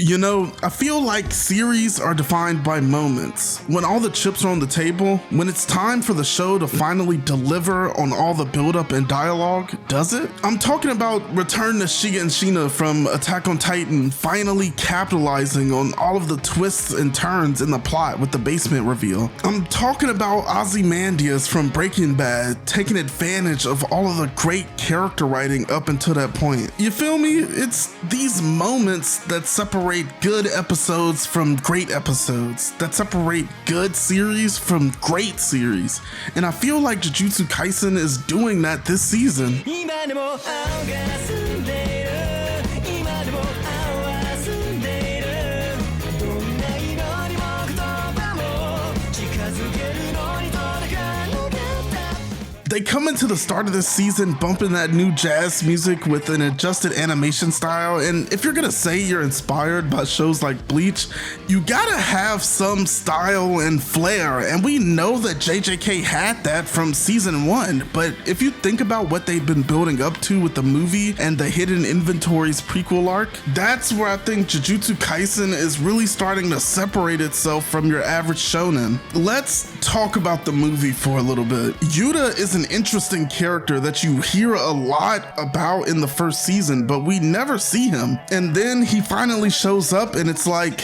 You know, I feel like series are defined by moments. When all the chips are on the table, when it's time for the show to finally deliver on all the buildup and dialogue, does it? I'm talking about Return to Shiga and Shina from Attack on Titan finally capitalizing on all of the twists and turns in the plot with the basement reveal. I'm talking about Ozymandias from Breaking Bad taking advantage of all of the great character writing up until that point. You feel me? It's these moments that separate good episodes from great episodes, that separate good series from great series. And I feel like Jujutsu Kaisen is doing that this season. They come into the start of this season bumping that new jazz music with an adjusted animation style, and if you're gonna say you're inspired by shows like Bleach, you gotta have some style and flair, and we know that JJK had that from season 1, but if you think about what they've been building up to with the movie and the Hidden Inventories prequel arc, that's where I think Jujutsu Kaisen is really starting to separate itself from your average shonen. Let's talk about the movie for a little bit. Yuta is an interesting character that you hear a lot about in the first season, but we never see him. And then he finally shows up and it's like,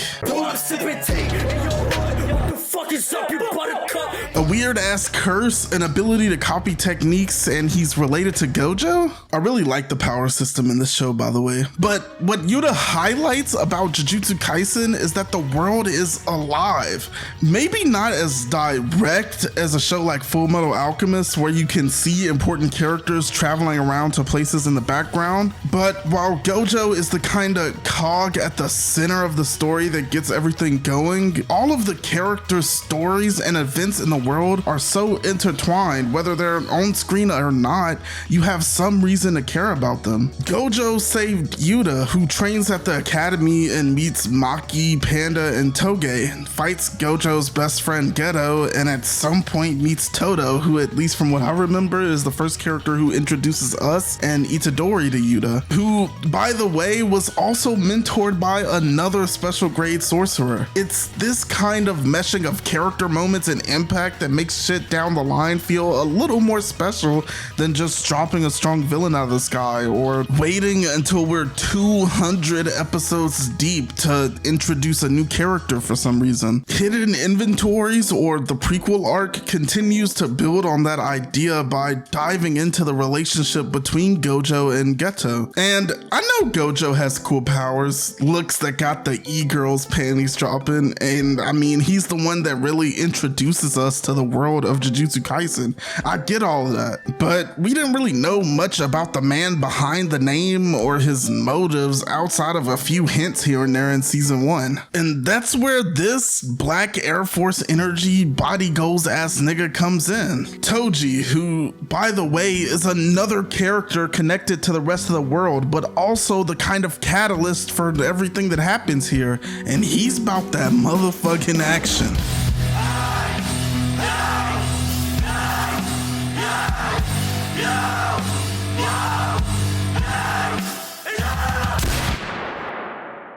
a weird ass curse, an ability to copy techniques, and he's related to Gojo? I really like the power system in this show, by the way. But what Yuta highlights about Jujutsu Kaisen is that the world is alive. Maybe not as direct as a show like Fullmetal Alchemist, where you can see important characters traveling around to places in the background. But while Gojo is the kind of cog at the center of the story that gets everything going, all of the characters' stories and events in the world are so intertwined, whether they're on screen or not, you have some reason to care about them. Gojo saved Yuta, who trains at the academy and meets Maki, Panda, and Toge, fights Gojo's best friend Geto, and at some point meets Todo, who, at least from what I remember, is the first character who introduces us and Itadori to Yuta, who, by the way, was also mentored by another special grade sorcerer. It's this kind of meshing of character moments and impact that makes shit down the line feel a little more special than just dropping a strong villain out of the sky or waiting until we're 200 episodes deep to introduce a new character for some reason. Hidden Inventories, or the prequel arc, continues to build on that idea by diving into the relationship between Gojo and Geto. And I know Gojo has cool powers, looks that got the e-girls panties dropping, and I mean, he's the one that really introduces us to the world of Jujutsu Kaisen. I get all of that, but we didn't really know much about the man behind the name or his motives outside of a few hints here and there in season 1. And that's where this Black Air Force energy body goals ass nigga comes in. Toji, who, by the way, is another character connected to the rest of the world, but also the kind of catalyst for everything that happens here, and he's about that motherfucking action.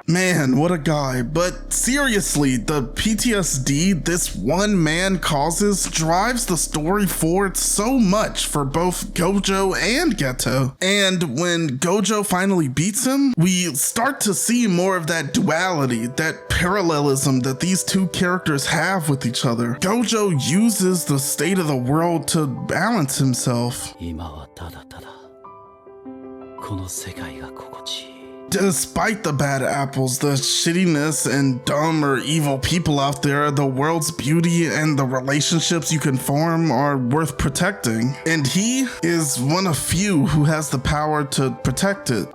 Man, what a guy. But seriously, the PTSD this one man causes drives the story forward so much for both Gojo and Geto. And when Gojo finally beats him, we start to see more of that duality, that parallelism that these two characters have with each other. Gojo uses the state of the world to balance himself. Despite the bad apples, the shittiness and dumb or evil people out there, the world's beauty and the relationships you can form are worth protecting. And he is one of few who has the power to protect it.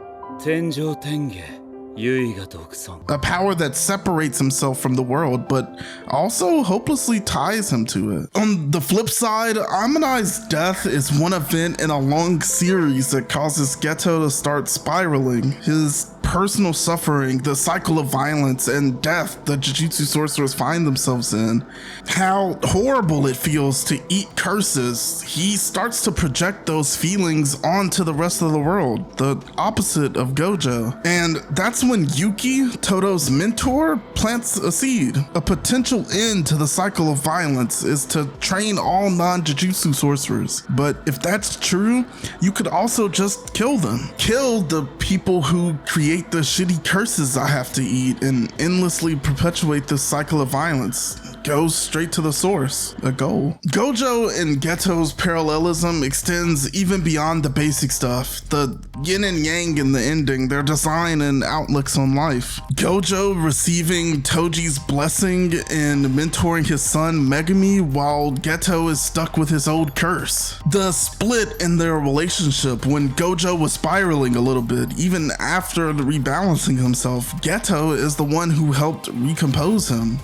A power that separates himself from the world, but also hopelessly ties him to it. On the flip side, Amanai's death is one event in a long series that causes Geto to start spiraling. His personal suffering, the cycle of violence and death that Jujutsu sorcerers find themselves in, how horrible it feels to eat curses, he starts to project those feelings onto the rest of the world, the opposite of Gojo. And that's when Yuki, Todo's mentor, plants a seed. A potential end to the cycle of violence is to train all non-Jujutsu sorcerers. But if that's true, you could also just kill them. Kill the people who create the shitty curses I have to eat and endlessly perpetuate this cycle of violence. Goes straight to the source, a goal. Gojo and Geto's parallelism extends even beyond the basic stuff, the yin and yang in the ending, their design and outlooks on life. Gojo receiving Toji's blessing and mentoring his son Megumi while Geto is stuck with his old curse. The split in their relationship when Gojo was spiraling a little bit, even after rebalancing himself, Geto is the one who helped recompose him.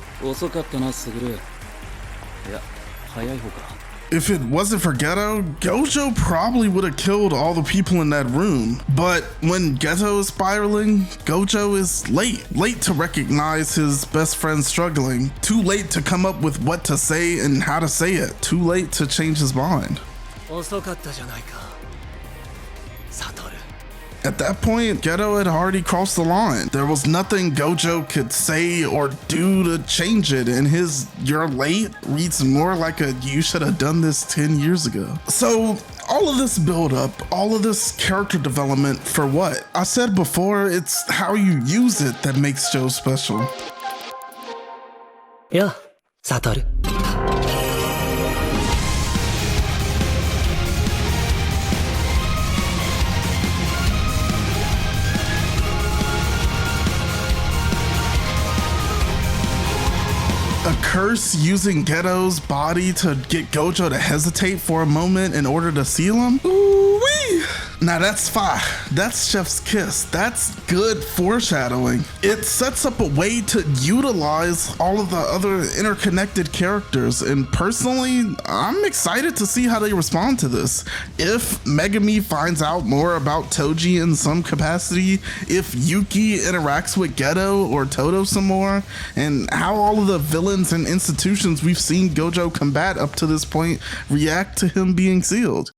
If it wasn't for Geto, Gojo probably would have killed all the people in that room. But when Geto is spiraling, Gojo is late to recognize his best friend struggling, too late to come up with what to say and how to say it, too late to change his mind. At that point, Geto had already crossed the line. There was nothing Gojo could say or do to change it, and his "you're late" reads more like a "you should have done this 10 years ago." So all of this build up, all of this character development for what? I said before, it's how you use it that makes shows special. Yeah, Satoru. A curse using Geto's body to get Gojo to hesitate for a moment in order to seal him? Ooh-wee! Now that's fire. That's Chef's kiss. That's good foreshadowing. It sets up a way to utilize all of the other interconnected characters, and personally, I'm excited to see how they respond to this. If Megumi finds out more about Toji in some capacity, if Yuki interacts with Geto or Todo some more, and how all of the villains and institutions we've seen Gojo combat up to this point react to him being sealed.